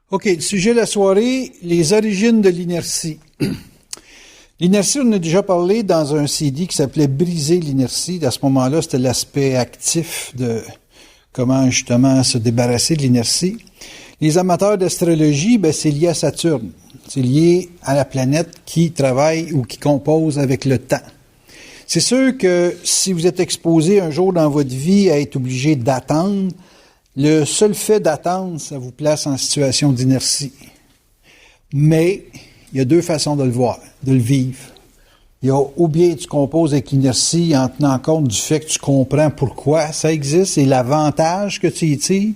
OK, le sujet de la soirée, les origines de l'inertie. L'inertie, on en a déjà parlé dans un CD qui s'appelait Briser l'inertie. À ce moment-là, c'était l'aspect actif de comment justement se débarrasser de l'inertie. Les amateurs d'astrologie, c'est lié à Saturne. C'est lié à la planète qui travaille ou qui compose avec le temps. C'est sûr que si vous êtes exposé un jour dans votre vie à être obligé d'attendre, le seul fait d'attendre, ça vous place en situation d'inertie. Mais il y a deux façons de le voir, de le vivre. Il y a ou bien tu composes avec l'inertie en tenant compte du fait que tu comprends pourquoi ça existe et l'avantage que tu y tires.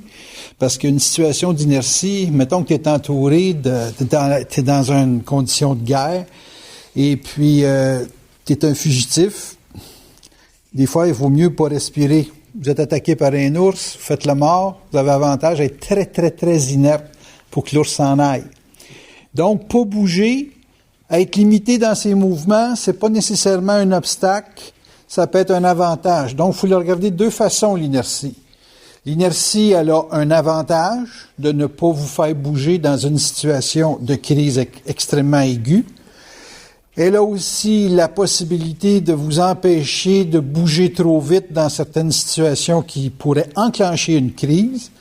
Parce qu'une situation d'inertie, mettons que tu es entouré, tu es dans une condition de guerre et puis tu es un fugitif. Des fois, il vaut mieux pas respirer. Vous êtes attaqué par un ours, vous faites le mort, vous avez avantage à être très, très, très inerte pour que l'ours s'en aille. Donc, pas bouger, être limité dans ses mouvements, c'est pas nécessairement un obstacle, ça peut être un avantage. Donc, il faut le regarder de deux façons, l'inertie. L'inertie, elle a un avantage de ne pas vous faire bouger dans une situation de crise extrêmement aiguë. Elle a aussi la possibilité de vous empêcher de bouger trop vite dans certaines situations qui pourraient enclencher une crise.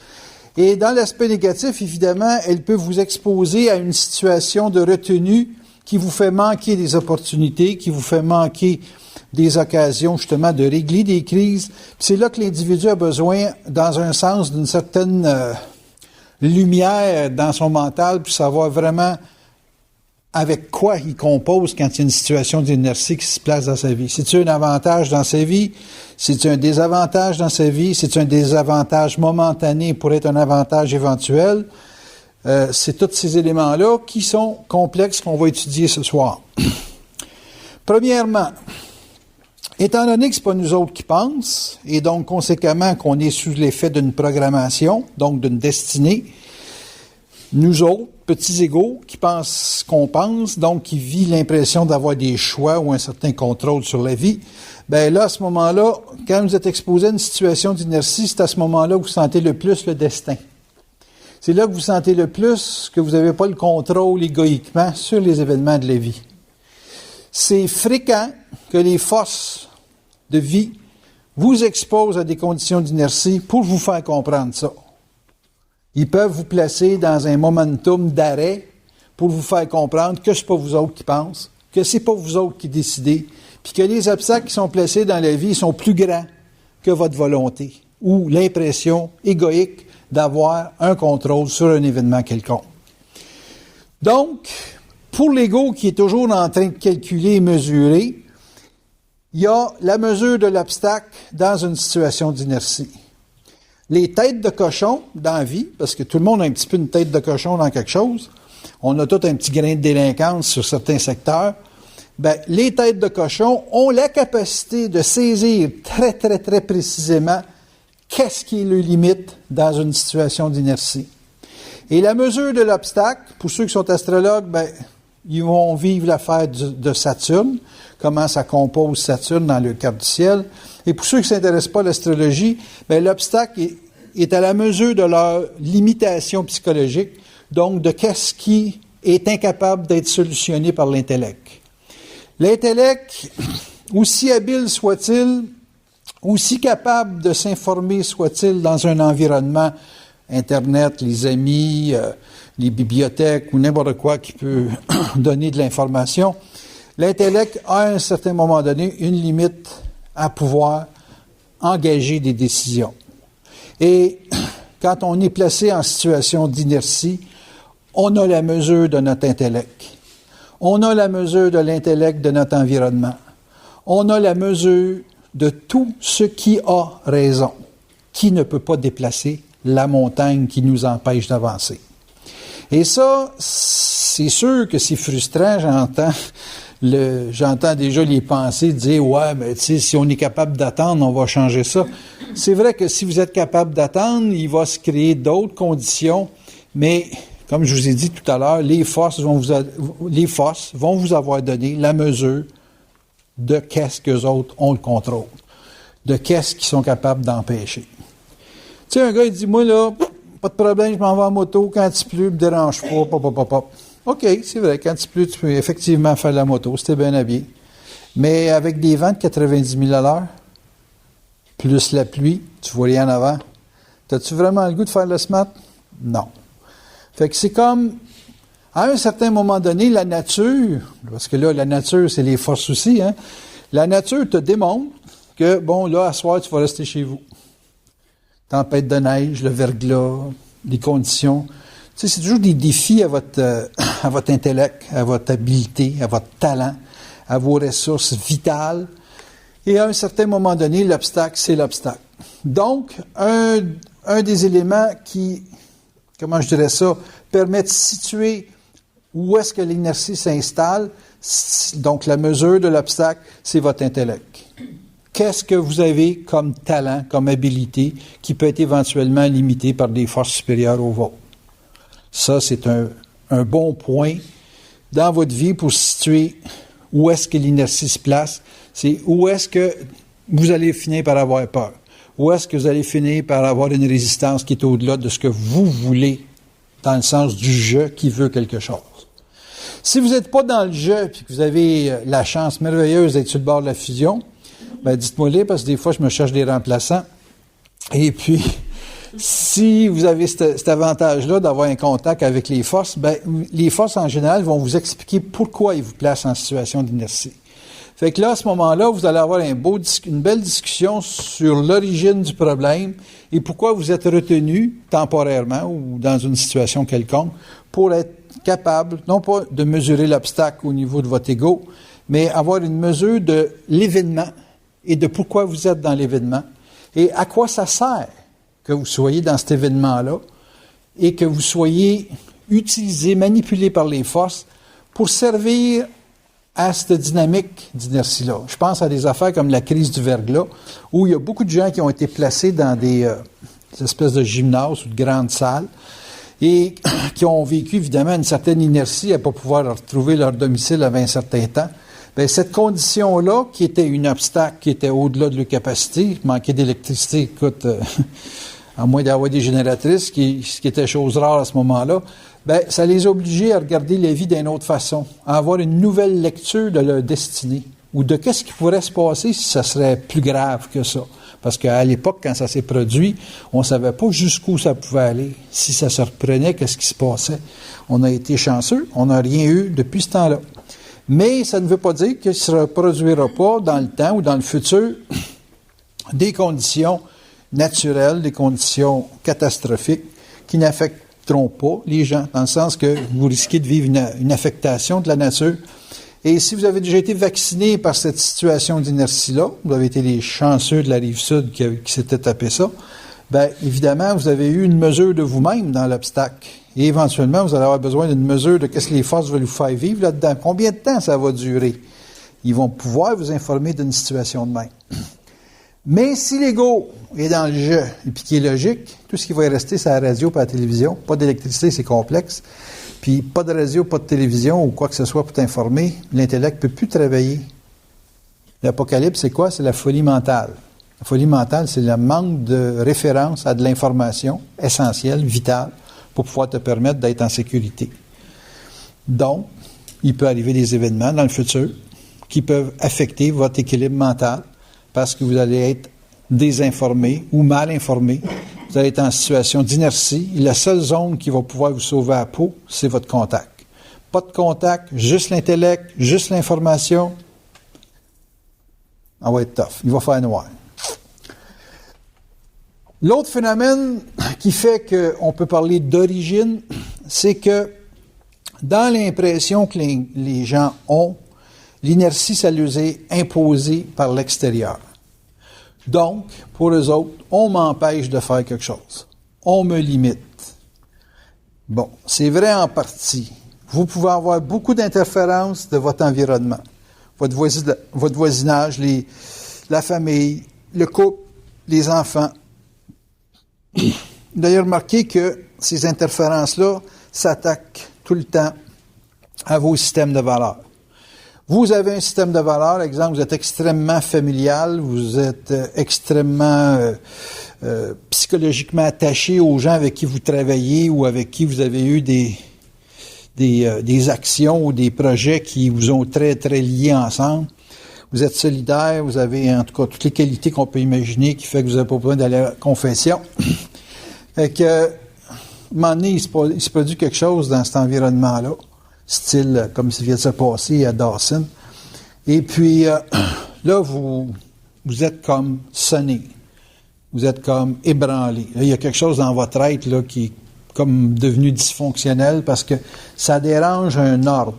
Et dans l'aspect négatif, évidemment, elle peut vous exposer à une situation de retenue qui vous fait manquer des opportunités, qui vous fait manquer des occasions justement de régler des crises. Puis c'est là que l'individu a besoin, dans un sens, d'une certaine lumière dans son mental pour savoir vraiment avec quoi il compose quand il y a une situation d'inertie qui se place dans sa vie. C'est-tu un avantage dans sa vie? C'est-tu un désavantage dans sa vie? C'est-tu un désavantage momentané pour être un avantage éventuel? C'est tous ces éléments-là qui sont complexes qu'on va étudier ce soir. Premièrement, étant donné que ce n'est pas nous autres qui pensent, et donc conséquemment qu'on est sous l'effet d'une programmation, donc d'une destinée, nous autres, petits égaux, qui pensent ce qu'on pense, donc qui vivent l'impression d'avoir des choix ou un certain contrôle sur la vie, là, à ce moment-là, quand vous êtes exposé à une situation d'inertie, c'est à ce moment-là que vous sentez le plus le destin. C'est là que vous sentez le plus que vous n'avez pas le contrôle égoïquement sur les événements de la vie. C'est fréquent que les forces de vie vous exposent à des conditions d'inertie pour vous faire comprendre ça. Ils peuvent vous placer dans un momentum d'arrêt pour vous faire comprendre que c'est pas vous autres qui pensent, que c'est pas vous autres qui décidez, puis que les obstacles qui sont placés dans la vie sont plus grands que votre volonté ou l'impression égoïque d'avoir un contrôle sur un événement quelconque. Donc, pour l'ego qui est toujours en train de calculer et mesurer, il y a la mesure de l'obstacle dans une situation d'inertie. Les têtes de cochon dans la vie, parce que tout le monde a un petit peu une tête de cochon dans quelque chose, on a tout un petit grain de délinquance sur certains secteurs, les têtes de cochon ont la capacité de saisir très, très, très précisément qu'est-ce qui est le limite dans une situation d'inertie. Et la mesure de l'obstacle, pour ceux qui sont astrologues, ils vont vivre l'affaire de Saturne, comment ça compose Saturne dans le carte du ciel. Et pour ceux qui ne s'intéressent pas à l'astrologie, l'obstacle est à la mesure de leur limitation psychologique, donc de qu'est-ce qui est incapable d'être solutionné par l'intellect. L'intellect, aussi habile soit-il, aussi capable de s'informer soit-il dans un environnement, Internet, les amis, les bibliothèques ou n'importe quoi qui peut donner de l'information, l'intellect a à un certain moment donné une limite à pouvoir engager des décisions. Et quand on est placé en situation d'inertie, on a la mesure de notre intellect. On a la mesure de l'intellect de notre environnement. On a la mesure de tout ce qui a raison, qui ne peut pas déplacer la montagne qui nous empêche d'avancer. Et ça, c'est sûr que c'est frustrant, j'entends déjà les pensées dire « Ouais, si on est capable d'attendre, on va changer ça. » C'est vrai que si vous êtes capable d'attendre, il va se créer d'autres conditions, mais comme je vous ai dit tout à l'heure, les forces vont vous avoir donné la mesure de qu'est-ce qu'eux autres ont le contrôle, de qu'est-ce qu'ils sont capables d'empêcher. Tu sais, un gars, il dit « Moi, là, pas de problème, je m'en vais en moto, quand il pleut, me dérange pas, pop. OK, c'est vrai, quand il pleut, tu peux effectivement faire la moto, c'était bien habillé. Mais avec des vents de 90 000 à l'heure, plus la pluie, tu vois rien en avant, t'as-tu vraiment le goût de faire le smart? Non. Fait que c'est comme, à un certain moment donné, la nature, parce que là, la nature, c'est les forces aussi, hein, la nature te démontre que, bon, là, à soir, tu vas rester chez vous. Tempête de neige, le verglas, les conditions. Tu sais, c'est toujours des défis à votre intellect, à votre habileté, à votre talent, à vos ressources vitales. Et à un certain moment donné, l'obstacle, c'est l'obstacle. Donc, un des éléments qui, comment je dirais ça, permet de situer où est-ce que l'inertie s'installe, donc la mesure de l'obstacle, c'est votre intellect. Qu'est-ce que vous avez comme talent, comme habilité, qui peut être éventuellement limité par des forces supérieures aux vôtres? Ça, c'est un bon point dans votre vie pour situer où est-ce que l'inertie se place. C'est où est-ce que vous allez finir par avoir peur. Où est-ce que vous allez finir par avoir une résistance qui est au-delà de ce que vous voulez, dans le sens du je qui veut quelque chose. Si vous n'êtes pas dans le je, puis que vous avez la chance merveilleuse d'être sur le bord de la fusion, ben dites-moi-les, parce que des fois, je me cherche des remplaçants. Et puis, si vous avez cet avantage-là d'avoir un contact avec les forces, ben les forces, en général, vont vous expliquer pourquoi ils vous placent en situation d'inertie. Fait que là, à ce moment-là, vous allez avoir une belle discussion sur l'origine du problème et pourquoi vous êtes retenu temporairement ou dans une situation quelconque pour être capable, non pas de mesurer l'obstacle au niveau de votre ego, mais avoir une mesure de l'événement et de pourquoi vous êtes dans l'événement et à quoi ça sert que vous soyez dans cet événement-là et que vous soyez utilisé, manipulé par les forces pour servir à cette dynamique d'inertie-là. Je pense à des affaires comme la crise du verglas, où il y a beaucoup de gens qui ont été placés dans des espèces de gymnases ou de grandes salles et qui ont vécu évidemment une certaine inertie à ne pas pouvoir retrouver leur domicile avant un certain temps. Bien, cette condition-là, qui était une obstacle, qui était au-delà de leur capacité, manquer d'électricité, écoute, à moins d'avoir des génératrices, ce qui était chose rare à ce moment-là, bien, ça les obligeait à regarder la vie d'une autre façon, à avoir une nouvelle lecture de leur destinée, ou de qu'est-ce qui pourrait se passer si ça serait plus grave que ça. Parce qu'à l'époque, quand ça s'est produit, on ne savait pas jusqu'où ça pouvait aller. Si ça se reprenait, qu'est-ce qui se passait? On a été chanceux, on n'a rien eu depuis ce temps-là. Mais ça ne veut pas dire qu'il ne se reproduira pas dans le temps ou dans le futur des conditions naturelles, des conditions catastrophiques qui n'affecteront pas les gens, dans le sens que vous risquez de vivre une affectation de la nature. Et si vous avez déjà été vacciné par cette situation d'inertie-là, vous avez été les chanceux de la Rive-Sud qui s'étaient tapé ça, bien évidemment, vous avez eu une mesure de vous-même dans l'obstacle. Et éventuellement, vous allez avoir besoin d'une mesure de qu'est-ce que les forces veulent vous faire vivre là-dedans. Combien de temps ça va durer? Ils vont pouvoir vous informer d'une situation de même. Mais si l'ego est dans le jeu et puis qui est logique, tout ce qui va y rester, c'est la radio et la télévision. Pas d'électricité, c'est complexe. Puis pas de radio, pas de télévision ou quoi que ce soit pour t'informer. L'intellect ne peut plus travailler. L'Apocalypse, c'est quoi? C'est la folie mentale. La folie mentale, c'est le manque de référence à de l'information essentielle, vitale, pour pouvoir te permettre d'être en sécurité. Donc, il peut arriver des événements dans le futur qui peuvent affecter votre équilibre mental parce que vous allez être désinformé ou mal informé. Vous allez être en situation d'inertie. Et la seule zone qui va pouvoir vous sauver la peau, c'est votre contact. Pas de contact, juste l'intellect, juste l'information. Ça va être tough. Il va faire noir. L'autre phénomène qui fait qu'on peut parler d'origine, c'est que dans l'impression que les gens ont, l'inertie, ça leur est imposée par l'extérieur. Donc, pour eux autres, on m'empêche de faire quelque chose. On me limite. Bon, c'est vrai en partie. Vous pouvez avoir beaucoup d'interférences de votre environnement. Votre voisinage, la famille, le couple, les enfants. D'ailleurs, remarquez que ces interférences-là s'attaquent tout le temps à vos systèmes de valeurs. Vous avez un système de valeurs, exemple, vous êtes extrêmement familial, vous êtes extrêmement psychologiquement attaché aux gens avec qui vous travaillez ou avec qui vous avez eu des actions ou des projets qui vous ont très, très liés ensemble. Vous êtes solidaire, vous avez en tout cas toutes les qualités qu'on peut imaginer qui fait que vous n'avez pas besoin d'aller à la confession. Fait que, à un moment donné, il se produit quelque chose dans cet environnement-là, style comme ça vient de se passer à Dawson. Et puis, là, vous êtes comme sonné. Vous êtes comme ébranlé. Là, il y a quelque chose dans votre être là, qui est comme devenu dysfonctionnel parce que ça dérange un ordre.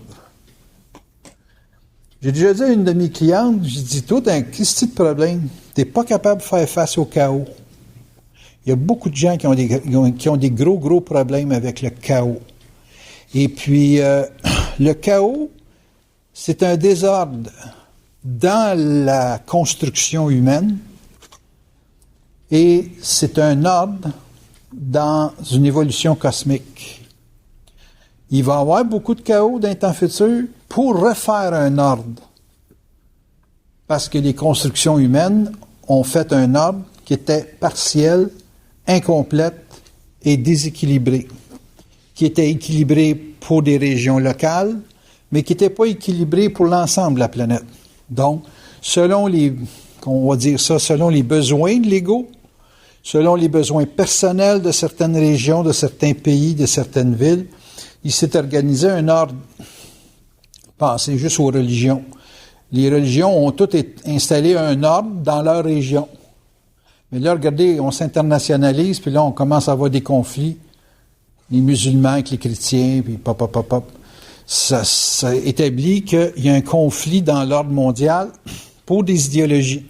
J'ai déjà dit à une de mes clientes, j'ai dit, toi, qu'est-ce que c'est de problème? Tu n'es pas capable de faire face au chaos. Il y a beaucoup de gens qui ont des gros problèmes avec le chaos. Et puis, le chaos, c'est un désordre dans la construction humaine et c'est un ordre dans une évolution cosmique. Il va y avoir beaucoup de chaos dans les temps futurs pour refaire un ordre. Parce que les constructions humaines ont fait un ordre qui était partiel, incomplète et déséquilibré. Qui était équilibré pour des régions locales, mais qui n'était pas équilibré pour l'ensemble de la planète. Donc, selon les besoins de l'ego, selon les besoins personnels de certaines régions, de certains pays, de certaines villes, il s'est organisé un ordre. Pensez juste aux religions. Les religions ont toutes installé un ordre dans leur région. Mais là, regardez, on s'internationalise, puis là, on commence à avoir des conflits. Les musulmans avec les chrétiens, puis ça établit qu'il y a un conflit dans l'ordre mondial pour des idéologies.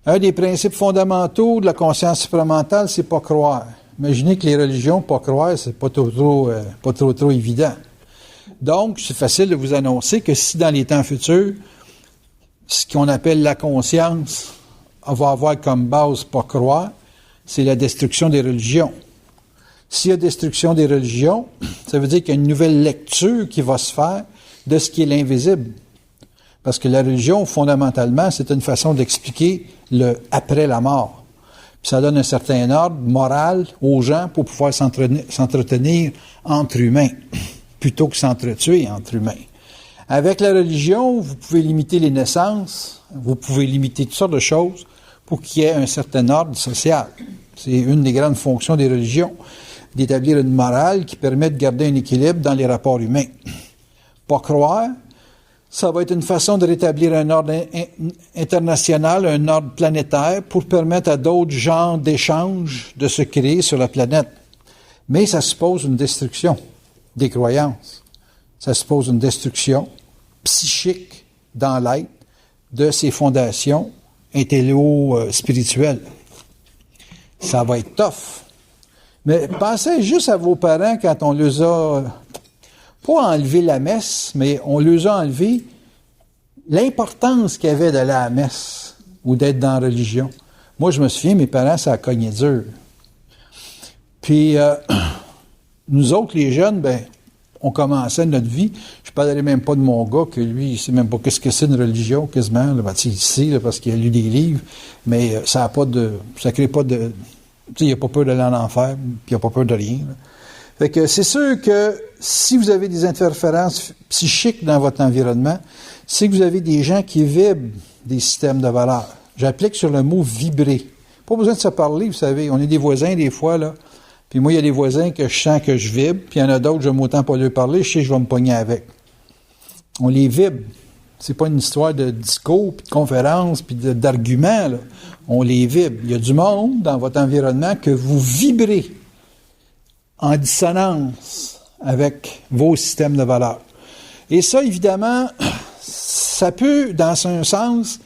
Un des principes fondamentaux de la conscience supramentale, c'est pas croire. Imaginez que les religions, pas croire, c'est pas trop évident. Donc, c'est facile de vous annoncer que si dans les temps futurs, ce qu'on appelle la conscience va avoir comme base pas croire, c'est la destruction des religions. S'il y a destruction des religions, ça veut dire qu'il y a une nouvelle lecture qui va se faire de ce qui est l'invisible. Parce que la religion, fondamentalement, c'est une façon d'expliquer le après la mort. Puis ça donne un certain ordre moral aux gens pour pouvoir s'entretenir entre humains, plutôt que s'entretuer entre humains. Avec la religion, vous pouvez limiter les naissances, vous pouvez limiter toutes sortes de choses pour qu'il y ait un certain ordre social. C'est une des grandes fonctions des religions, d'établir une morale qui permet de garder un équilibre dans les rapports humains. Pas croire, ça va être une façon de rétablir un ordre international, un ordre planétaire, pour permettre à d'autres genres d'échanges de se créer sur la planète. Mais ça suppose une destruction des croyances. Ça suppose une destruction psychique dans l'être de ses fondations intello-spirituelles. Ça va être tough. Mais pensez juste à vos parents quand on les a, pas enlevé la messe, mais on les a enlevé l'importance qu'il y avait d'aller à la messe ou d'être dans la religion. Moi, je me souviens, mes parents, ça a cogné dur. Puis, nous autres, les jeunes, on commençait notre vie. Je ne parlerai même pas de mon gars, que lui, il ne sait même pas qu'est-ce que c'est une religion, quasiment. Il sait, parce qu'il a lu des livres, mais ça crée pas de... il n'a pas peur d'aller en enfer, puis il n'a pas peur de rien. Là. Fait que c'est sûr que si vous avez des interférences psychiques dans votre environnement, c'est que vous avez des gens qui vibrent des systèmes de valeurs. J'applique sur le mot « vibrer ». Pas besoin de se parler, vous savez. On est des voisins des fois, là. Puis moi, il y a des voisins que je sens que je vibre, puis il y en a d'autres, j'aime autant pas leur parler, je sais que je vais me pogner avec. On les vibre. C'est pas une histoire de discours, puis de conférences, puis d'arguments, là. On les vibre. Il y a du monde dans votre environnement que vous vibrez en dissonance avec vos systèmes de valeurs. Et ça, évidemment, ça peut, dans un sens,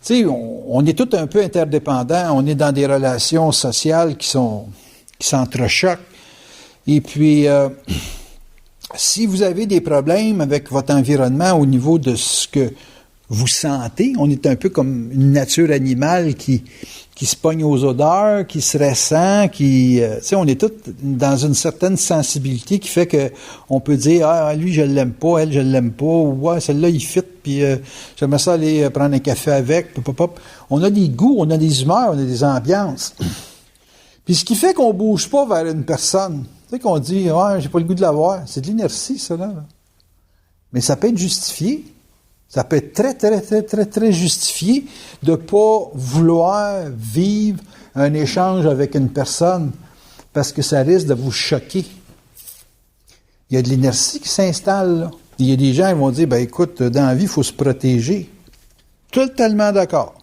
tu sais, on est tous un peu interdépendants, on est dans des relations sociales qui s'entrechoquent. Et puis, si vous avez des problèmes avec votre environnement au niveau de ce que vous sentez. On est un peu comme une nature animale qui se pogne aux odeurs, qui se ressent, tu sais, on est tous dans une certaine sensibilité qui fait que on peut dire, ah, lui, je l'aime pas, elle, je l'aime pas, ou ouais, celle-là, il fit, puis j'aimerais ça aller prendre un café avec, pop, pop, pop. On a des goûts, on a des humeurs, on a des ambiances. Puis ce qui fait qu'on bouge pas vers une personne, tu sais, qu'on dit, ouais, j'ai pas le goût de la voir, c'est de l'inertie, ça, là. Mais ça peut être justifié. Ça peut être très, très, très, très, très justifié de ne pas vouloir vivre un échange avec une personne parce que ça risque de vous choquer. Il y a de l'inertie qui s'installe, là. Il y a des gens qui vont dire, ben écoute, dans la vie, il faut se protéger. Totalement d'accord.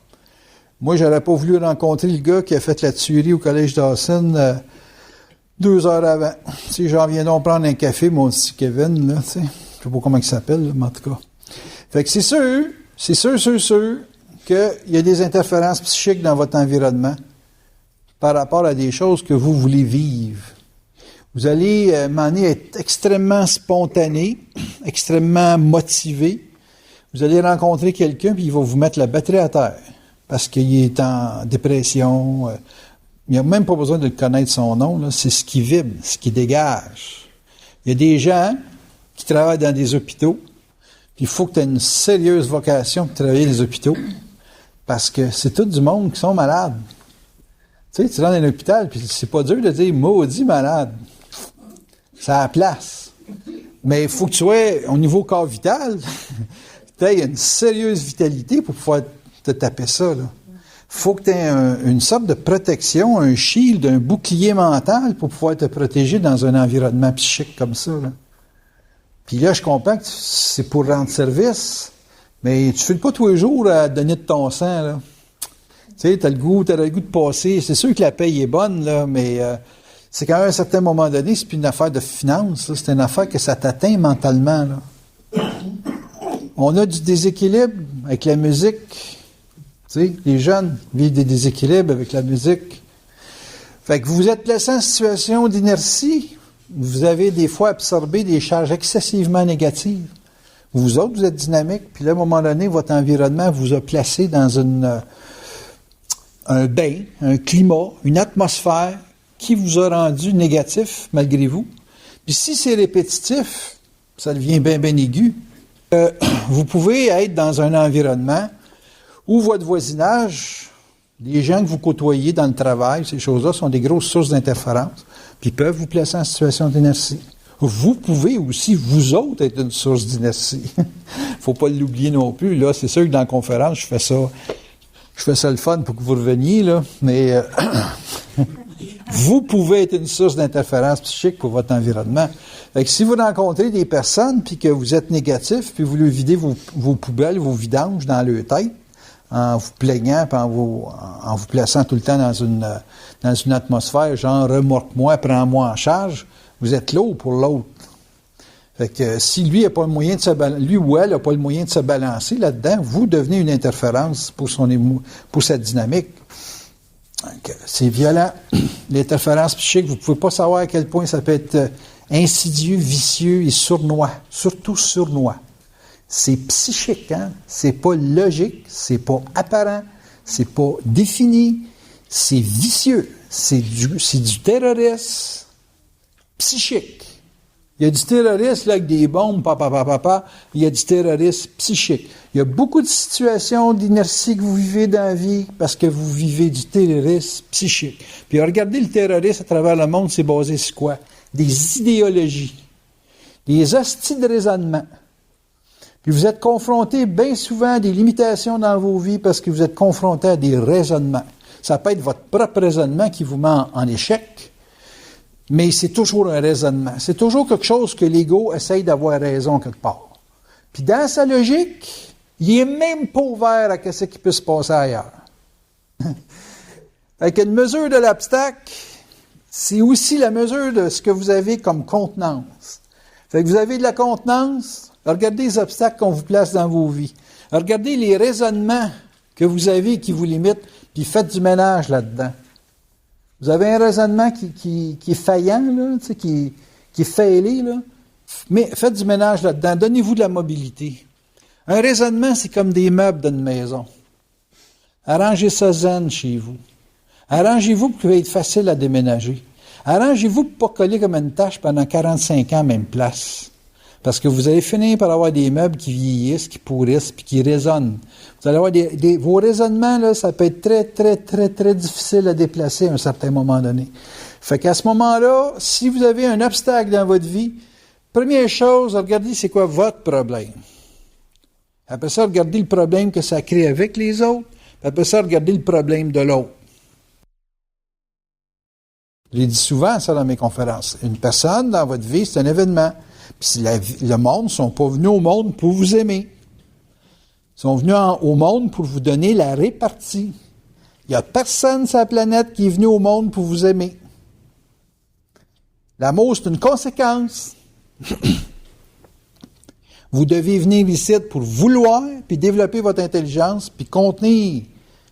Moi, j'aurais pas voulu rencontrer le gars qui a fait la tuerie au collège Dawson 2 heures avant. Tu sais, j'en viens donc prendre un café, mon petit Kevin, là, tu sais. Je sais pas comment il s'appelle, là, mais en tout cas. Fait que c'est sûr qu'il y a des interférences psychiques dans votre environnement par rapport à des choses que vous voulez vivre. Vous allez, à un moment donné, être extrêmement spontané, extrêmement motivé. Vous allez rencontrer quelqu'un, puis il va vous mettre la batterie à terre parce qu'il est en dépression. Il n'y a même pas besoin de connaître son nom, là. C'est ce qui vibre, ce qui dégage. Il y a des gens qui travaillent dans des hôpitaux. Il faut que tu aies une sérieuse vocation pour travailler les hôpitaux, parce que c'est tout du monde qui sont malades. Tu sais, tu rentres dans un hôpital, puis c'est pas dur de dire « maudit malade ». Ça a la place. Mais il faut que tu sois, au niveau corps vital, tu aies une sérieuse vitalité pour pouvoir te taper ça, là. Faut que tu aies une sorte de protection, un shield, un bouclier mental pour pouvoir te protéger dans un environnement psychique comme ça, là. Puis là, je comprends que c'est pour rendre service, mais tu ne files pas tous les jours à donner de ton sang, là. Tu sais, t'as le goût de passer. C'est sûr que la paye est bonne, là, mais c'est quand même à un certain moment donné, c'est plus une affaire de finance, là, c'est une affaire que ça t'atteint mentalement, là. On a du déséquilibre avec la musique. Tu sais, les jeunes vivent des déséquilibres avec la musique. Fait que vous vous êtes placé en situation d'inertie. Vous avez des fois absorbé des charges excessivement négatives. Vous autres, vous êtes dynamique, puis là, à un moment donné, votre environnement vous a placé dans un bain, un climat, une atmosphère qui vous a rendu négatif malgré vous. Puis si c'est répétitif, ça devient bien aigu. Vous pouvez être dans un environnement où votre voisinage, les gens que vous côtoyez dans le travail, ces choses-là sont des grosses sources d'interférence, puis peuvent vous placer en situation d'inertie. Vous pouvez aussi, vous autres, être une source d'inertie. Faut pas l'oublier non plus. Là, c'est sûr que dans la conférence, je fais ça le fun pour que vous reveniez, là, mais vous pouvez être une source d'interférence psychique pour votre environnement. Fait que si vous rencontrez des personnes, puis que vous êtes négatif, puis vous leur videz vos poubelles, vos vidanges dans leur tête, en vous plaignant, puis en vous plaçant tout le temps dans une atmosphère, genre « remorque-moi, prends-moi en charge », vous êtes lourd pour l'autre. Fait que si lui ou elle n'a pas le moyen de se balancer là-dedans, vous devenez une interférence pour sa dynamique. Donc, c'est violent. L'interférence psychique, vous ne pouvez pas savoir à quel point ça peut être insidieux, vicieux et sournois, surtout sournois. C'est psychique, hein? C'est pas logique, c'est pas apparent, c'est pas défini, c'est vicieux, c'est du terrorisme psychique. Il y a du terrorisme là, avec des bombes, il y a du terrorisme psychique. Il y a beaucoup de situations d'inertie que vous vivez dans la vie parce que vous vivez du terrorisme psychique. Puis regardez le terrorisme à travers le monde, c'est basé sur quoi? Des idéologies, des hosties de raisonnement. Puis vous êtes confronté bien souvent à des limitations dans vos vies parce que vous êtes confronté à des raisonnements. Ça peut être votre propre raisonnement qui vous met en échec, mais c'est toujours un raisonnement. C'est toujours quelque chose que l'ego essaye d'avoir raison quelque part. Puis dans sa logique, il est même pas ouvert à ce qui peut se passer ailleurs. Fait qu'une mesure de l'obstacle, c'est aussi la mesure de ce que vous avez comme contenance. Fait que vous avez de la contenance. Regardez les obstacles qu'on vous place dans vos vies. Regardez les raisonnements que vous avez qui vous limitent, puis faites du ménage là-dedans. Vous avez un raisonnement qui est faillant, là, tu sais, qui est failé, là. Mais faites du ménage là-dedans. Donnez-vous de la mobilité. Un raisonnement, c'est comme des meubles d'une maison. Arrangez ça zen chez vous. Arrangez-vous pour qu'il va être facile à déménager. Arrangez-vous pour ne pas coller comme une tâche pendant 45 ans à même place. Parce que vous allez finir par avoir des meubles qui vieillissent, qui pourrissent, puis qui résonnent. Vous allez avoir vos raisonnements, là, ça peut être très, très, très, très difficile à déplacer à un certain moment donné. Fait qu'à ce moment-là, si vous avez un obstacle dans votre vie, première chose, regardez c'est quoi votre problème. Après ça, regardez le problème que ça crée avec les autres. Puis après ça, regardez le problème de l'autre. J'ai dit souvent ça dans mes conférences. Une personne dans votre vie, c'est un événement. Puis le monde ne sont pas venus au monde pour vous aimer. Ils sont venus au monde pour vous donner la répartie. Il n'y a personne sur la planète qui est venu au monde pour vous aimer. L'amour, c'est une conséquence. Vous devez venir ici pour vouloir, puis développer votre intelligence, puis contenir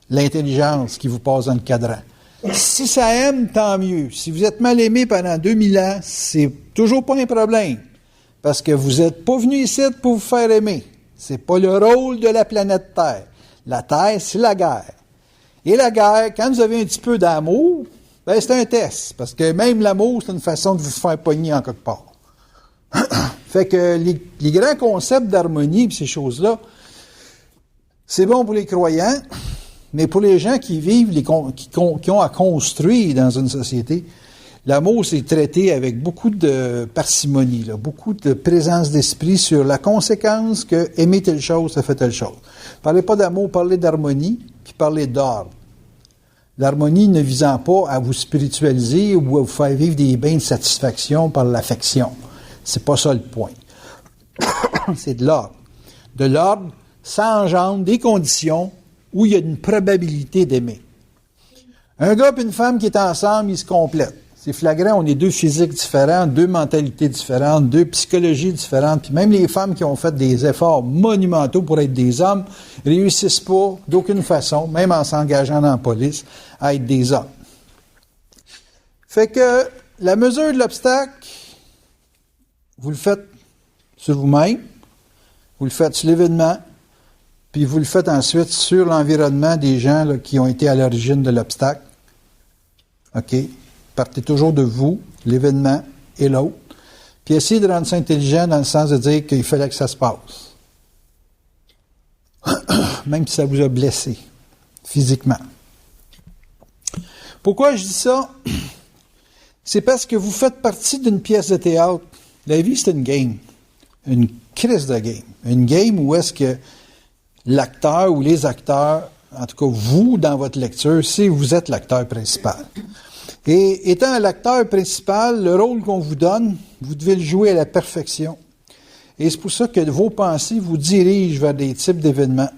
l'intelligence qui vous passe dans le cadran. Si ça aime, tant mieux. Si vous êtes mal aimé pendant 2000 ans, c'est toujours pas un problème. Parce que vous n'êtes pas venu ici pour vous faire aimer. C'est pas le rôle de la planète Terre. La Terre, c'est la guerre. Et la guerre, quand vous avez un petit peu d'amour, ben c'est un test. Parce que même l'amour, c'est une façon de vous faire pogner en quelque part. Fait que les grands concepts d'harmonie et ces choses-là, c'est bon pour les croyants, mais pour les gens qui vivent, qui ont à construire dans une société, l'amour, c'est traité avec beaucoup de parcimonie, là, beaucoup de présence d'esprit sur la conséquence que aimer telle chose, ça fait telle chose. Parlez pas d'amour, parlez d'harmonie, puis parlez d'ordre. L'harmonie ne visant pas à vous spiritualiser ou à vous faire vivre des bains de satisfaction par l'affection. C'est pas ça le point. C'est de l'ordre. De l'ordre, ça engendre des conditions où il y a une probabilité d'aimer. Un gars et une femme qui est ensemble, ils se complètent. C'est flagrant, on est deux physiques différents, deux mentalités différentes, deux psychologies différentes. Puis même les femmes qui ont fait des efforts monumentaux pour être des hommes réussissent pas d'aucune façon, même en s'engageant dans la police, à être des hommes. Fait que la mesure de l'obstacle, vous le faites sur vous-même, vous le faites sur l'événement, puis vous le faites ensuite sur l'environnement des gens là, qui ont été à l'origine de l'obstacle. OK? Partez toujours de vous, l'événement et l'autre, puis essayez de rendre ça intelligent dans le sens de dire qu'il fallait que ça se passe. Même si ça vous a blessé, physiquement. Pourquoi je dis ça? C'est parce que vous faites partie d'une pièce de théâtre. La vie, c'est une game. Une crise de game. Une game où est-ce que l'acteur ou les acteurs, en tout cas vous, dans votre lecture, c'est vous êtes l'acteur principal. Et étant l'acteur principal, le rôle qu'on vous donne, vous devez le jouer à la perfection. Et c'est pour ça que vos pensées vous dirigent vers des types d'événements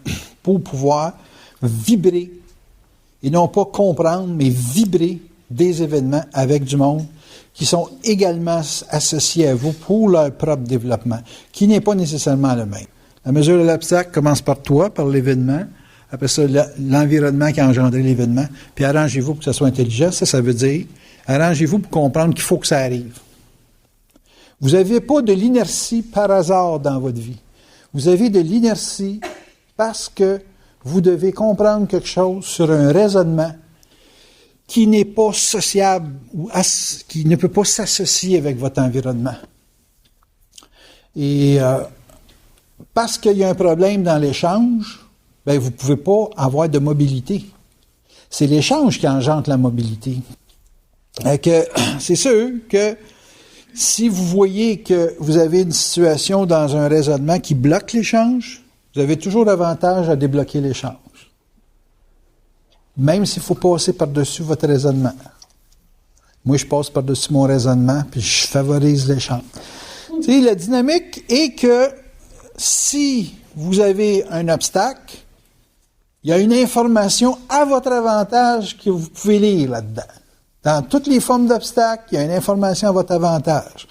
pour pouvoir vibrer, et non pas comprendre, mais vibrer des événements avec du monde qui sont également associés à vous pour leur propre développement, qui n'est pas nécessairement le même. La mesure de l'obstacle commence par toi, par l'événement. Après ça, l'environnement qui a engendré l'événement. Puis arrangez-vous pour que ça soit intelligent. Ça veut dire, arrangez-vous pour comprendre qu'il faut que ça arrive. Vous n'avez pas de l'inertie par hasard dans votre vie. Vous avez de l'inertie parce que vous devez comprendre quelque chose sur un raisonnement qui n'est pas sociable ou qui ne peut pas s'associer avec votre environnement. Et parce qu'il y a un problème dans l'échange, ben vous ne pouvez pas avoir de mobilité. C'est l'échange qui engendre la mobilité. C'est sûr que si vous voyez que vous avez une situation dans un raisonnement qui bloque l'échange, vous avez toujours l'avantage à débloquer l'échange. Même s'il faut passer par-dessus votre raisonnement. Moi, je passe par-dessus mon raisonnement, puis je favorise l'échange. Tu sais, la dynamique est que si vous avez un obstacle, il y a une information à votre avantage que vous pouvez lire là-dedans. Dans toutes les formes d'obstacles, il y a une information à votre avantage.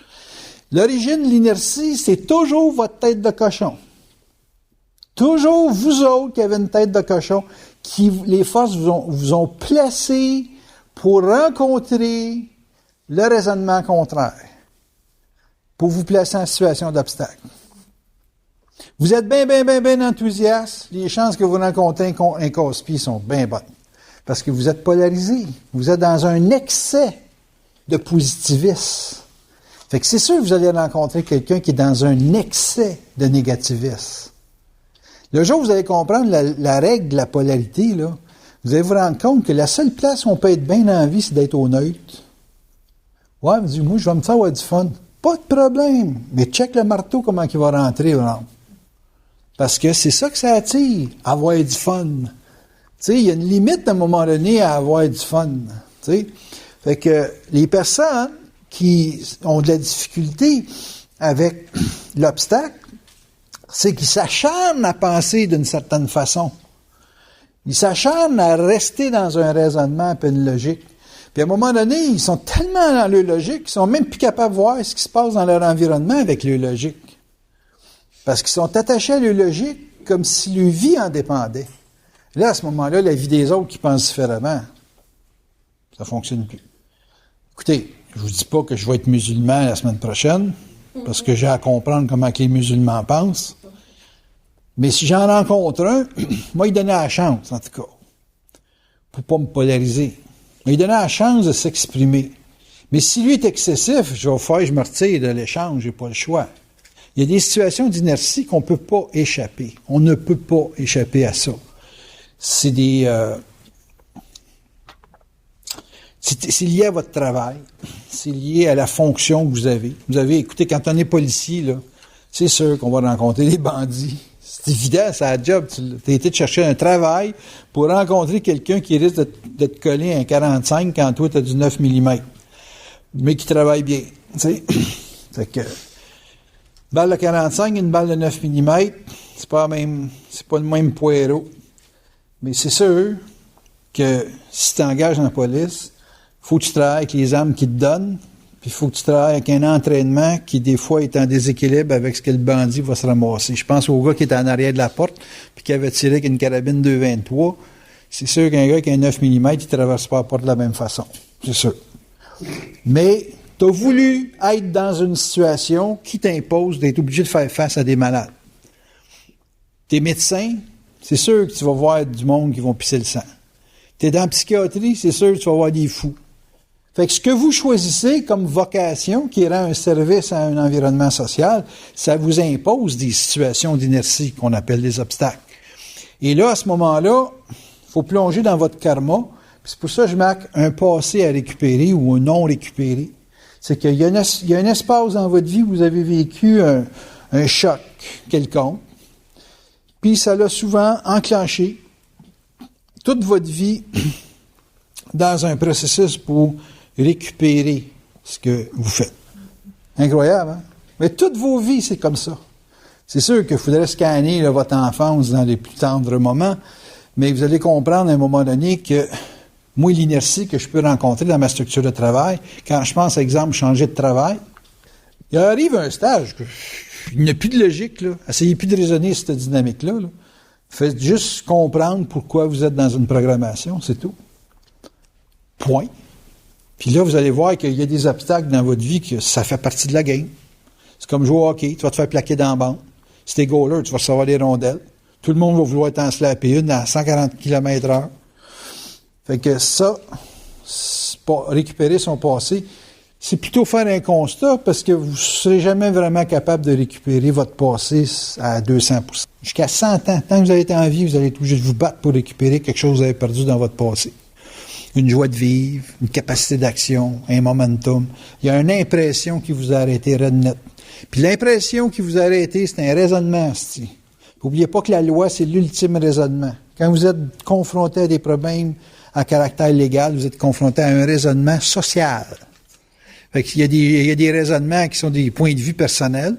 L'origine de l'inertie, c'est toujours votre tête de cochon. Toujours vous autres qui avez une tête de cochon, qui les forces vous ont placé pour rencontrer le raisonnement contraire, pour vous placer en situation d'obstacle. Vous êtes bien enthousiaste, les chances que vous rencontrez un casse-pied sont bien bonnes. Parce que vous êtes polarisé. Vous êtes dans un excès de positivisme. Fait que c'est sûr que vous allez rencontrer quelqu'un qui est dans un excès de négativisme. Le jour où vous allez comprendre la règle de la polarité, là, vous allez vous rendre compte que la seule place où on peut être bien dans la vie, c'est d'être au neutre. Ouais, vous dites, moi, je vais me faire avoir du fun. Pas de problème. Mais check le marteau, comment il va rentrer, vraiment. Parce que c'est ça que ça attire, avoir du fun. Tu sais, il y a une limite à un moment donné à avoir du fun. Tu sais. Fait que les personnes qui ont de la difficulté avec l'obstacle, c'est qu'ils s'acharnent à penser d'une certaine façon. Ils s'acharnent à rester dans un raisonnement et une logique. Puis à un moment donné, ils sont tellement dans leur logique qu'ils sont même plus capables de voir ce qui se passe dans leur environnement avec leur logique. Parce qu'ils sont attachés à leur logique comme si leur vie en dépendait. Là, à ce moment-là, la vie des autres qui pensent différemment, ça ne fonctionne plus. Écoutez, je ne vous dis pas que je vais être musulman la semaine prochaine, parce que j'ai à comprendre comment que les musulmans pensent. Mais si j'en rencontre un, moi, il donnait la chance, en tout cas, pour pas me polariser. Il donnait la chance de s'exprimer. Mais si lui est excessif, je me retire de l'échange, j'ai pas le choix. Il y a des situations d'inertie qu'on ne peut pas échapper. On ne peut pas échapper à ça. C'est lié à votre travail. C'est lié à la fonction que vous avez. Vous avez, écoutez, quand on est policier, là, c'est sûr qu'on va rencontrer des bandits. C'est évident, c'est la job. Tu as été chercher un travail pour rencontrer quelqu'un qui risque de te coller un 45 quand toi, tu as du 9 mm. Mais qui travaille bien. Tu sais? Fait que, balle de 45, une balle de 9 mm, c'est pas le même poireau. Mais c'est sûr que si tu t'engages dans la police, faut que tu travailles avec les armes qu'ils te donnent, puis il faut que tu travailles avec un entraînement qui, des fois, est en déséquilibre avec ce que le bandit va se ramasser. Je pense au gars qui était en arrière de la porte, puis qui avait tiré avec une carabine 2,23. C'est sûr qu'un gars qui a un 9 mm, il ne traverse pas la porte de la même façon. C'est sûr. Mais tu as voulu être dans une situation qui t'impose d'être obligé de faire face à des malades. T'es médecin, c'est sûr que tu vas voir du monde qui vont pisser le sang. T'es dans la psychiatrie, c'est sûr que tu vas voir des fous. Fait que ce que vous choisissez comme vocation, qui rend un service à un environnement social, ça vous impose des situations d'inertie qu'on appelle des obstacles. Et là, à ce moment-là, il faut plonger dans votre karma. Puis c'est pour ça que je marque un passé à récupérer ou un non récupéré. C'est qu'il y a un espace dans votre vie où vous avez vécu un choc quelconque. Puis ça l'a souvent enclenché toute votre vie dans un processus pour récupérer ce que vous faites. Incroyable, hein? Mais toutes vos vies, c'est comme ça. C'est sûr qu'il faudrait scanner là, votre enfance dans les plus tendres moments, mais vous allez comprendre à un moment donné que moi, l'inertie que je peux rencontrer dans ma structure de travail, quand je pense, par exemple, changer de travail, il arrive un stage, il n'y a plus de logique, là. Essayez plus de raisonner cette dynamique-là. Là. Faites juste comprendre pourquoi vous êtes dans une programmation, c'est tout. Point. Puis là, vous allez voir qu'il y a des obstacles dans votre vie, que ça fait partie de la game. C'est comme jouer au hockey, tu vas te faire plaquer dans la bande. Si t'es goaler, tu vas recevoir des rondelles. Tout le monde va vouloir t'en slapper une à 140 km/h. Fait que ça, récupérer son passé, c'est plutôt faire un constat parce que vous ne serez jamais vraiment capable de récupérer votre passé à 200%. Jusqu'à 100 ans, tant que vous avez été en vie, vous allez être obligé de vous battre pour récupérer quelque chose que vous avez perdu dans votre passé. Une joie de vivre, une capacité d'action, un momentum. Il y a une impression qui vous a arrêté red net. Puis l'impression qui vous a arrêté, c'est un raisonnement. N'oubliez pas que la loi, c'est l'ultime raisonnement. Quand vous êtes confronté à des problèmes à caractère légal, vous êtes confronté à un raisonnement social. Fait qu'il y a des raisonnements qui sont des points de vue personnels,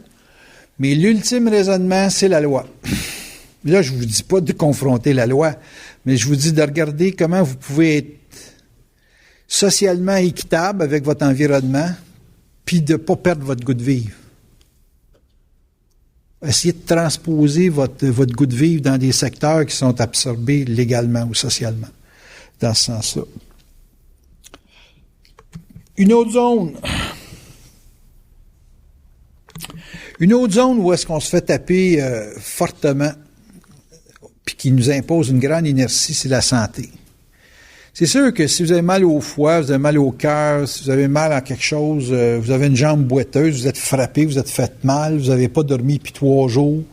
mais l'ultime raisonnement, c'est la loi. Là, je vous dis pas de confronter la loi, mais je vous dis de regarder comment vous pouvez être socialement équitable avec votre environnement, puis de ne pas perdre votre goût de vivre. Essayez de transposer votre goût de vivre dans des secteurs qui sont absorbés légalement ou socialement, dans ce sens-là. Une autre zone. Une autre zone où est-ce qu'on se fait taper fortement, puis qui nous impose une grande inertie, c'est la santé. C'est sûr que si vous avez mal au foie, vous avez mal au cœur, si vous avez mal à quelque chose, vous avez une jambe boiteuse, vous êtes frappé, vous êtes fait mal, vous n'avez pas dormi depuis 3 jours,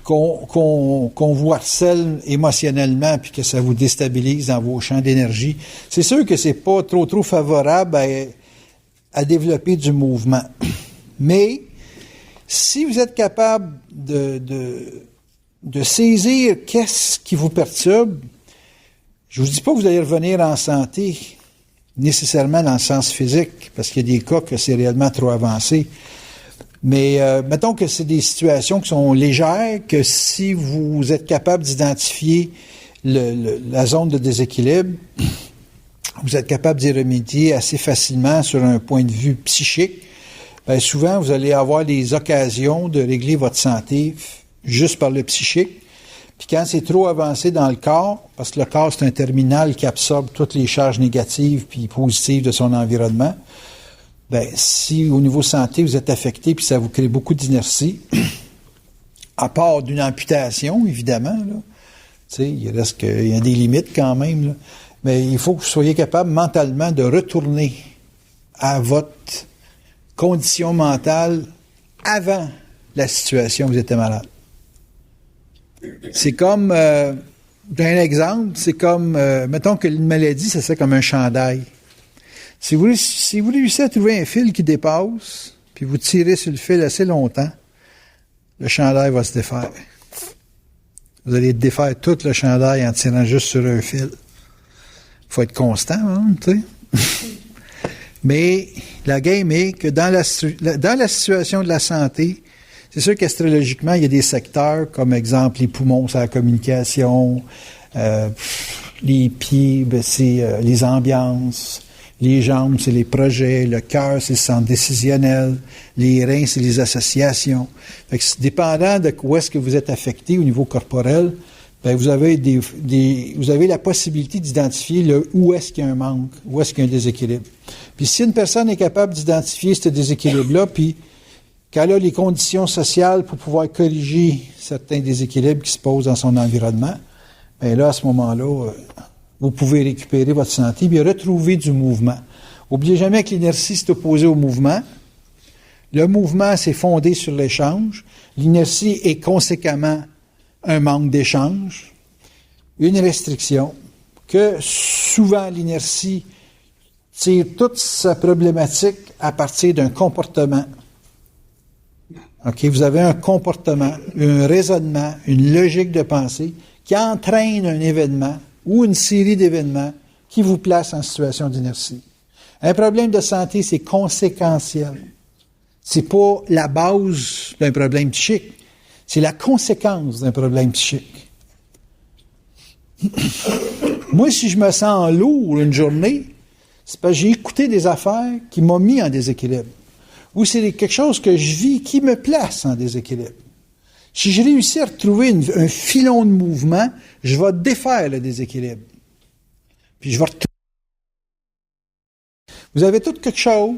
qu'on vous harcèle émotionnellement puis que ça vous déstabilise dans vos champs d'énergie, c'est sûr que c'est pas trop favorable à développer du mouvement. Mais si vous êtes capable de saisir qu'est-ce qui vous perturbe, je vous dis pas que vous allez revenir en santé, nécessairement dans le sens physique, parce qu'il y a des cas que c'est réellement trop avancé. Mais mettons que c'est des situations qui sont légères, que si vous êtes capable d'identifier la zone de déséquilibre, vous êtes capable d'y remédier assez facilement sur un point de vue psychique, bien souvent vous allez avoir des occasions de régler votre santé juste par le psychique. Puis quand c'est trop avancé dans le corps, parce que le corps c'est un terminal qui absorbe toutes les charges négatives puis positives de son environnement, bien, si au niveau santé, vous êtes affecté puis ça vous crée beaucoup d'inertie, à part d'une amputation, évidemment, là, tu sais, il y a des limites quand même, là, mais il faut que vous soyez capable mentalement de retourner à votre condition mentale avant la situation où vous étiez malade. C'est comme, j'ai un exemple, c'est comme, mettons que une maladie, ça serait comme un chandail. Si vous réussissez à trouver un fil qui dépasse, puis vous tirez sur le fil assez longtemps, le chandail va se défaire. Vous allez défaire tout le chandail en tirant juste sur un fil. Il faut être constant, hein, tu sais. Mais la game est que dans la situation de la santé, c'est sûr qu'astrologiquement, il y a des secteurs, comme exemple les poumons, c'est la communication, les pieds, ben, c'est les ambiances, les jambes, c'est les projets, le cœur, c'est le centre décisionnel, les reins, c'est les associations. Fait que dépendant de où est-ce que vous êtes affecté au niveau corporel, ben vous avez vous avez la possibilité d'identifier où est-ce qu'il y a un manque, où est-ce qu'il y a un déséquilibre. Puis si une personne est capable d'identifier ce déséquilibre-là, puis qu'elle a les conditions sociales pour pouvoir corriger certains déséquilibres qui se posent dans son environnement, bien là, à ce moment-là, vous pouvez récupérer votre santé et retrouver du mouvement. N'oubliez jamais que l'inertie, c'est opposé au mouvement. Le mouvement, c'est fondé sur l'échange. L'inertie est conséquemment un manque d'échange, une restriction, que souvent l'inertie tire toute sa problématique à partir d'un comportement. OK, vous avez un comportement, un raisonnement, une logique de pensée qui entraîne un événement ou une série d'événements qui vous place en situation d'inertie. Un problème de santé, c'est conséquentiel. C'est pas la base d'un problème psychique. C'est la conséquence d'un problème psychique. Moi, si je me sens lourd une journée, c'est parce que j'ai écouté des affaires qui m'ont mis en déséquilibre. Ou c'est quelque chose que je vis qui me place en déséquilibre. Si je réussis à retrouver un filon de mouvement, je vais défaire le déséquilibre. Puis je vais retrouver. Vous avez tout quelque chose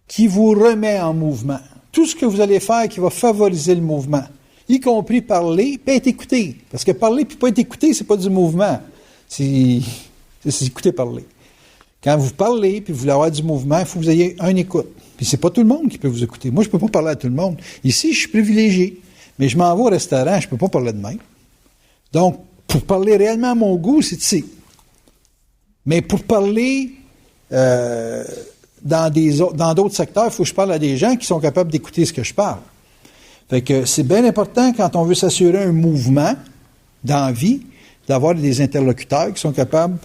qui vous remet en mouvement. Tout ce que vous allez faire qui va favoriser le mouvement, y compris parler, puis être écouté. Parce que parler puis pas être écouté, c'est pas du mouvement. C'est écouter parler. Quand vous parlez puis vous voulez avoir du mouvement, il faut que vous ayez un écoute. Puis c'est pas tout le monde qui peut vous écouter. Moi, je peux pas parler à tout le monde. Ici, je suis privilégié. Mais je m'en vais au restaurant, je peux pas parler de même. Donc, pour parler réellement à mon goût, c'est ici. Mais pour parler dans d'autres secteurs, il faut que je parle à des gens qui sont capables d'écouter ce que je parle. Fait que c'est bien important, quand on veut s'assurer un mouvement dans la vie, d'avoir des interlocuteurs qui sont capables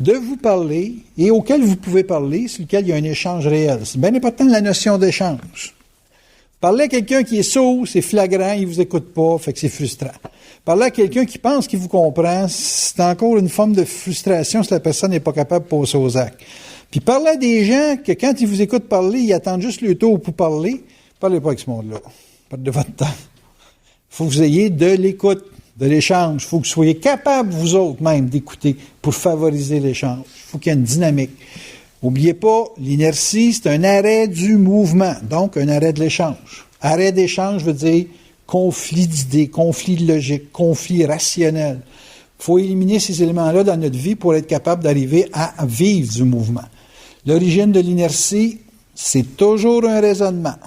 de vous parler et auxquels vous pouvez parler, sur lequel il y a un échange réel. C'est bien important la notion d'échange. Parler à quelqu'un qui est sourd, c'est flagrant, il vous écoute pas, fait que c'est frustrant. Parler à quelqu'un qui pense qu'il vous comprend, c'est encore une forme de frustration si la personne n'est pas capable de passer aux actes. Puis parler à des gens que quand ils vous écoutent parler, ils attendent juste le tour pour parler, parlez pas avec ce monde-là. Perdez votre temps. Il faut que vous ayez de l'écoute, de l'échange. Il faut que vous soyez capables, vous autres même, d'écouter pour favoriser l'échange. Il faut qu'il y ait une dynamique. N'oubliez pas, l'inertie, c'est un arrêt du mouvement, donc un arrêt de l'échange. Arrêt d'échange veut dire conflit d'idées, conflit de logique, conflit rationnel. Il faut éliminer ces éléments-là dans notre vie pour être capable d'arriver à vivre du mouvement. L'origine de l'inertie, c'est toujours un raisonnement.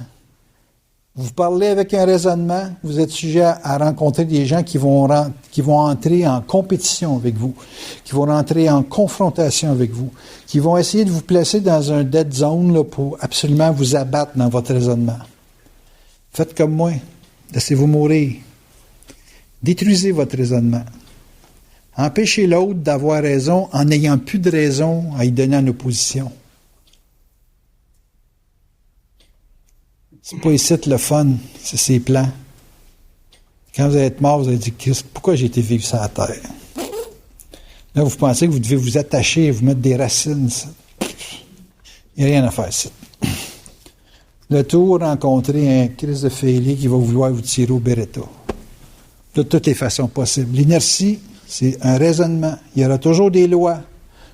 Vous parlez avec un raisonnement, vous êtes sujet à rencontrer des gens qui vont entrer en compétition avec vous, qui vont entrer en confrontation avec vous, qui vont essayer de vous placer dans un dead zone là, pour absolument vous abattre dans votre raisonnement. Faites comme moi, laissez-vous mourir. Détruisez votre raisonnement. Empêchez l'autre d'avoir raison en n'ayant plus de raison à y donner en opposition. C'est pas ici le fun, c'est ses plans. Quand vous allez être mort, vous allez dire, pourquoi j'ai été vivre sur la terre? Là, vous pensez que vous devez vous attacher, vous mettre des racines. Il n'y a rien à faire, ça. Le tour, rencontrer un Christ de Félix qui va vouloir vous tirer au Beretta. De toutes les façons possibles. L'inertie, c'est un raisonnement. Il y aura toujours des lois.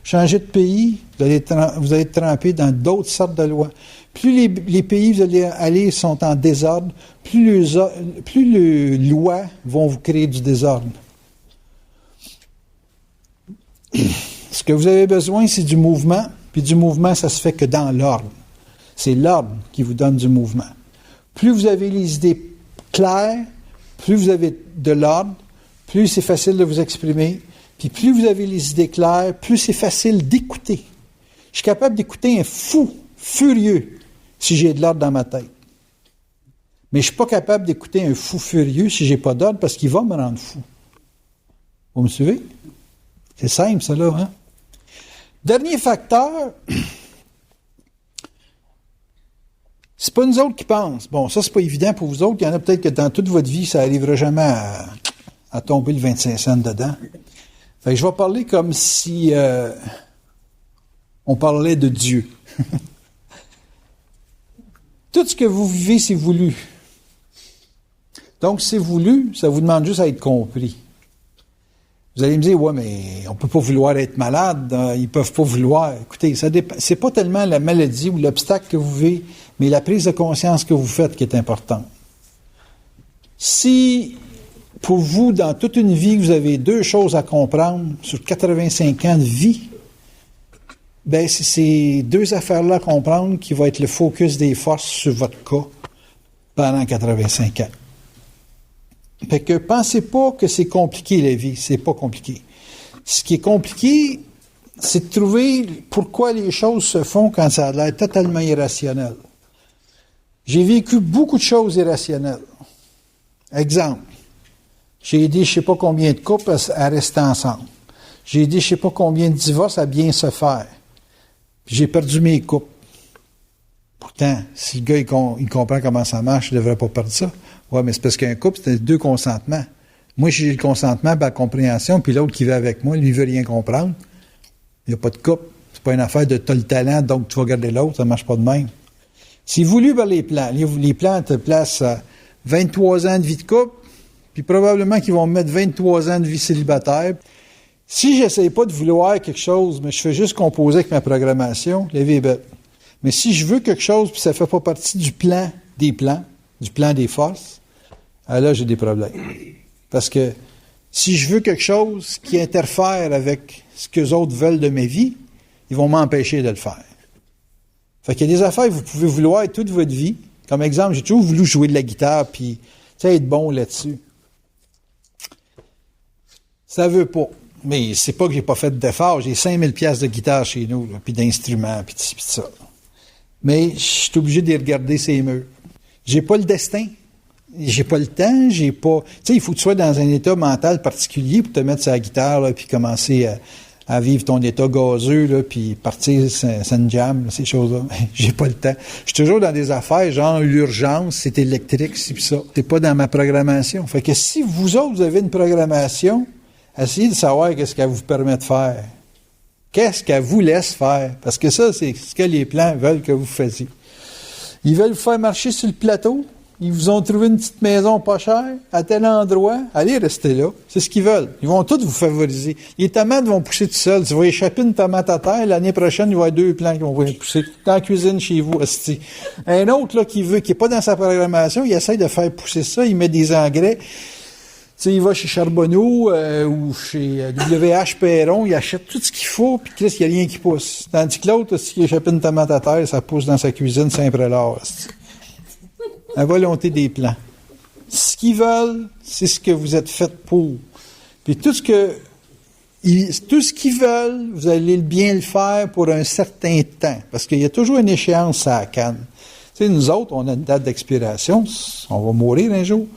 Changer de pays, vous allez être trempé dans d'autres sortes de lois. Plus les pays où vous allez aller sont en désordre, plus les lois vont vous créer du désordre. Ce que vous avez besoin, c'est du mouvement, puis du mouvement, ça se fait que dans l'ordre. C'est l'ordre qui vous donne du mouvement. Plus vous avez les idées claires, plus vous avez de l'ordre, plus c'est facile de vous exprimer, puis plus vous avez les idées claires, plus c'est facile d'écouter. Je suis capable d'écouter un fou, furieux, si j'ai de l'ordre dans ma tête. Mais je ne suis pas capable d'écouter un fou furieux si je n'ai pas d'ordre parce qu'il va me rendre fou. Vous me suivez? C'est simple, ça, là. Hein? Dernier facteur, c'est pas nous autres qui pensent. Bon, ça, c'est pas évident pour vous autres. Il y en a peut-être que dans toute votre vie, ça n'arrivera jamais à tomber le 25 cents dedans. Fait que je vais parler comme si on parlait de Dieu. Tout ce que vous vivez, c'est voulu. Donc, c'est voulu, ça vous demande juste à être compris. Vous allez me dire, ouais, mais on peut pas vouloir être malade, ils peuvent pas vouloir. Écoutez, c'est pas tellement la maladie ou l'obstacle que vous vivez, mais la prise de conscience que vous faites qui est importante. Si, pour vous, dans toute une vie, vous avez 2 choses à comprendre sur 85 ans de vie, ben c'est ces 2 affaires-là à comprendre qui vont être le focus des forces sur votre cas pendant 85 ans. Fait que pensez pas que c'est compliqué la vie, c'est pas compliqué. Ce qui est compliqué, c'est de trouver pourquoi les choses se font quand ça a l'air totalement irrationnel. J'ai vécu beaucoup de choses irrationnelles. Exemple, j'ai aidé je sais pas combien de couples à rester ensemble. J'ai aidé je sais pas combien de divorces à bien se faire. Puis j'ai perdu mes couples. Pourtant, si le gars il comprend comment ça marche, il ne devrait pas perdre ça. Oui, mais c'est parce qu'un couple, c'est 2 consentements. Moi, j'ai le consentement, ben, la compréhension, puis l'autre qui vit avec moi, lui, il veut rien comprendre. Il n'y a pas de couple. C'est pas une affaire de t'as le talent, donc tu vas garder l'autre, ça ne marche pas de même. C'est voulu par les plans. Les plans te placent à 23 ans de vie de couple, puis probablement qu'ils vont me mettre 23 ans de vie célibataire. Si j'essaie pas de vouloir quelque chose, mais je fais juste composer avec ma programmation, la vie est belle. Mais si je veux quelque chose, puis ça ne fait pas partie du plan des plans, du plan des forces, là, j'ai des problèmes. Parce que si je veux quelque chose qui interfère avec ce que les autres veulent de ma vie, ils vont m'empêcher de le faire. Fait qu'il y a des affaires que vous pouvez vouloir toute votre vie. Comme exemple, j'ai toujours voulu jouer de la guitare, puis être bon là-dessus. Ça veut pas. Mais c'est pas que j'ai pas fait d'effort. J'ai 5000 pièces de guitare chez nous, là, puis d'instruments, puis ça. Mais je suis obligé de les regarder ces murs. J'ai pas le destin. J'ai pas le temps. J'ai pas. Tu sais, il faut que tu sois dans un état mental particulier pour te mettre sur la guitare, là, puis commencer à vivre ton état gazeux, là, puis partir sur une jam, là, ces choses-là. J'ai pas le temps. Je suis toujours dans des affaires, genre l'urgence, c'est électrique, c'est ça. C'est pas dans ma programmation. Fait que si vous autres, vous avez une programmation, essayez de savoir qu'est-ce qu'elle vous permet de faire. Qu'est-ce qu'elle vous laisse faire? Parce que ça, c'est ce que les plans veulent que vous fassiez. Ils veulent vous faire marcher sur le plateau, Ils vous ont trouvé une petite maison pas chère, à tel endroit. Allez rester là. C'est ce qu'ils veulent. Ils vont tous vous favoriser. Les tomates vont pousser tout seuls. Tu vas échapper une tomate à terre. L'année prochaine, il va y avoir 2 plants qui vont pousser dans la cuisine chez vous, hostie. Un autre, là, qui est pas dans sa programmation, il essaie de faire pousser ça. Il met des engrais. Tu sais, il va chez Charbonneau ou chez WH Perron, il achète tout ce qu'il faut, puis Chris, il n'y a rien qui pousse. Tandis que l'autre, s'il échappe une tomate à terre, ça pousse dans sa cuisine Saint-Prélat. La volonté des plants. Ce qu'ils veulent, c'est ce que vous êtes fait pour. Puis tout ce qu'ils veulent, vous allez bien le faire pour un certain temps. Parce qu'il y a toujours une échéance à la canne. Tu sais, nous autres, on a une date d'expiration. On va mourir un jour.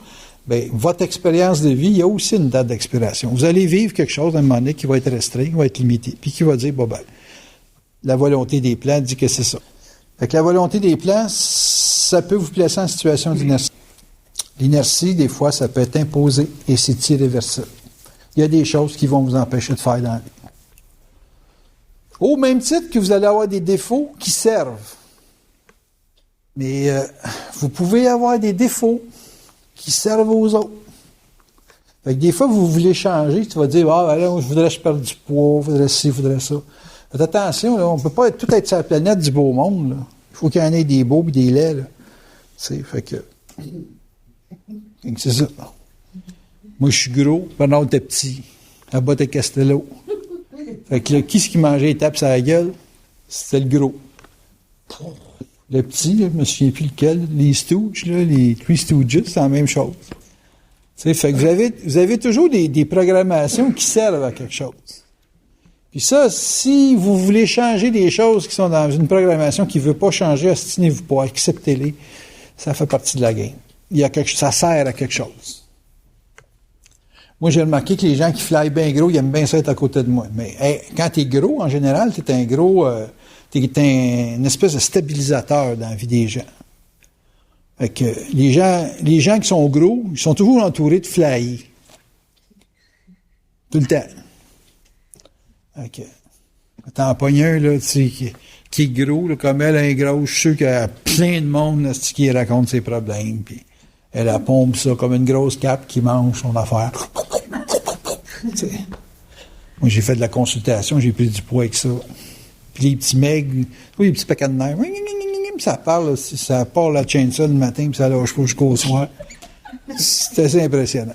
Bien, votre expérience de vie, il y a aussi une date d'expiration. Vous allez vivre quelque chose à un moment donné qui va être restreint, qui va être limité, puis qui va dire, la volonté des plants dit que c'est ça. Fait que la volonté des plants, ça peut vous placer en situation d'inertie. L'inertie, des fois, ça peut être imposé et c'est irréversible. Il y a des choses qui vont vous empêcher de faire dans la vie. Au même titre que vous allez avoir des défauts qui servent. Mais vous pouvez avoir des défauts qui servent aux autres. Fait que des fois, vous voulez changer, tu vas dire, je voudrais que je perde du poids, je voudrais ci, je voudrais ça. Faites attention, là, on ne peut pas tout être sur la planète du beau monde. Là. Il faut qu'il y en ait des beaux et des laids. Là. Fait que c'est ça. Moi, je suis gros, Bernard était petit. La botte est Castello. Fait que là, qui est-ce qui mangeait les tapes sur la gueule? C'était le gros. Le petit, là, je me souviens plus lequel. Les Stooges, là, les Three Stooges, c'est la même chose. Fait que vous avez toujours des programmations qui servent à quelque chose. Puis ça, si vous voulez changer des choses qui sont dans une programmation qui ne veut pas changer, ostinez-vous pas, acceptez-les. Ça fait partie de la game. Ça sert à quelque chose. Moi, j'ai remarqué que les gens qui flyent bien gros, ils aiment bien ça être à côté de moi. Mais quand tu es gros, en général, tu es un gros... tu es une espèce de stabilisateur dans la vie des gens. Fait que les gens qui sont gros, ils sont toujours entourés de flyers. Tout le temps. Fait que, t'en pognes un, là, tu sais, qui est gros, là, comme elle est grosse, je suis sûr qu'il y a plein de monde, là, qui raconte ses problèmes, puis elle a pompe ça comme une grosse cape qui mange son affaire. T'sais. Moi, j'ai fait de la consultation, j'ai pris du poids avec ça. Puis les petits mecs, les petits paquets de nerfs, ça parle, ça part la chainsaw le matin, puis ça lâche pas jusqu'au soir. C'est assez impressionnant.